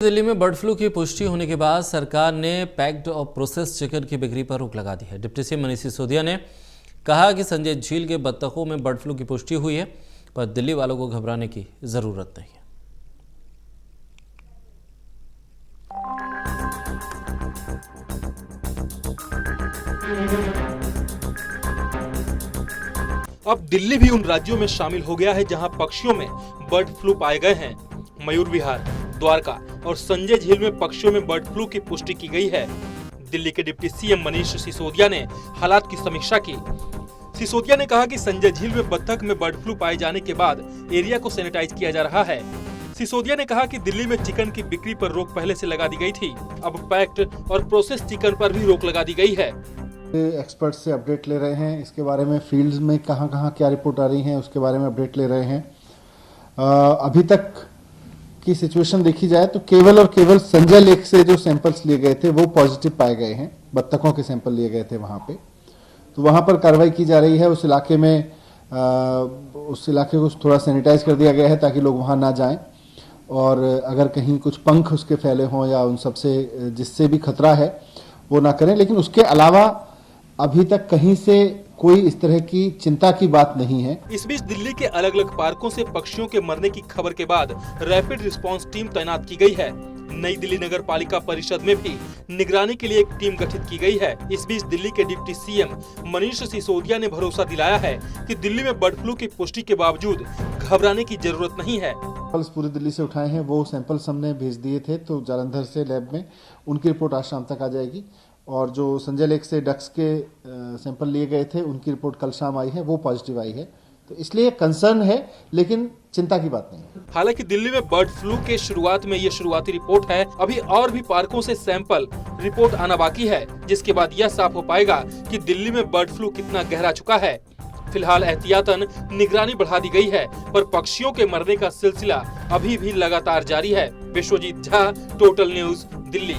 दिल्ली में bird flu की पुष्टि होने के बाद सरकार ने पैक्ड और प्रोसेस चिकन की बिक्री पर रोक लगा दी है। डिप्टी सीएम मनीष सिसोदिया ने कहा कि संजय झील के बत्तखों में बर्ड फ्लू की पुष्टि हुई है, पर दिल्ली वालों को घबराने की जरूरत नहीं है। अब दिल्ली भी उन राज्यों में शामिल हो गया है जहां पक्षियों में बर्ड फ्लू पाए गए हैं। मयूर विहार, द्वारका और संजय झील में पक्षियों में बर्ड फ्लू की पुष्टि की गई है। दिल्ली के डिप्टी सीएम मनीष सिसोदिया ने हालात की समीक्षा की। सिसोदिया ने कहा कि संजय झील में बत्तख में बर्ड फ्लू पाए जाने के बाद एरिया को सैनिटाइज किया जा रहा है। सिसोदिया ने कहा कि दिल्ली में चिकन की बिक्री पर रोक पहले से लगा दी गई थी, अब पैक्ड और प्रोसेस चिकन पर भी रोक लगा दी गई है। एक्सपर्ट से अपडेट ले रहे हैं, इसके बारे में फील्ड्स में कहाँ कहाँ क्या रिपोर्ट आ रही है उसके बारे में अपडेट ले रहे हैं। अभी तक की सिचुएशन देखी जाए तो केवल और केवल संजय लेक से जो सैंपल्स लिए गए थे वो पॉजिटिव पाए गए हैं। बत्तखों के सैंपल लिए गए थे वहाँ पे, तो वहाँ पर कार्रवाई की जा रही है। उस इलाके में उस इलाके को थोड़ा सैनिटाइज कर दिया गया है ताकि लोग वहाँ ना जाएं, और अगर कहीं कुछ पंख उसके फैले हों या उन सबसे जिससे भी खतरा है वो ना करें। लेकिन उसके अलावा अभी तक कहीं से कोई इस तरह की चिंता की बात नहीं है। इस बीच दिल्ली के अलग अलग पार्कों से पक्षियों के मरने की खबर के बाद रैपिड रिस्पांस टीम तैनात की गई है। नई दिल्ली नगर पालिका परिषद में भी निगरानी के लिए एक टीम गठित की गई है। इस बीच दिल्ली के डिप्टी सीएम मनीष सिसोदिया ने भरोसा दिलाया है कि दिल्ली में बर्ड फ्लू की पुष्टि के बावजूद घबराने की जरूरत नहीं है। सैंपल्स पूरी दिल्ली से उठाए हैं, वो सैंपल्स हमने भेज दिए थे, तो जालंधर से लैब में उनकी रिपोर्ट आज शाम तक आ जाएगी। और जो संजय लेक से डक्स के सैंपल लिए गए थे उनकी रिपोर्ट कल शाम आई है, वो पॉजिटिव आई है। तो इसलिए कंसर्न है, लेकिन चिंता की बात नहीं है। हालांकि दिल्ली में बर्ड फ्लू के शुरुआत में ये शुरुआती रिपोर्ट है, अभी और भी पार्कों से सैंपल रिपोर्ट आना बाकी है, जिसके बाद यह साफ हो पाएगा कि दिल्ली में बर्ड फ्लू कितना गहरा चुका है। फिलहाल एहतियातन निगरानी बढ़ा दी गई है, पर पक्षियों के मरने का सिलसिला अभी भी लगातार जारी है। Vishwajeet Jha, total news, Delhi.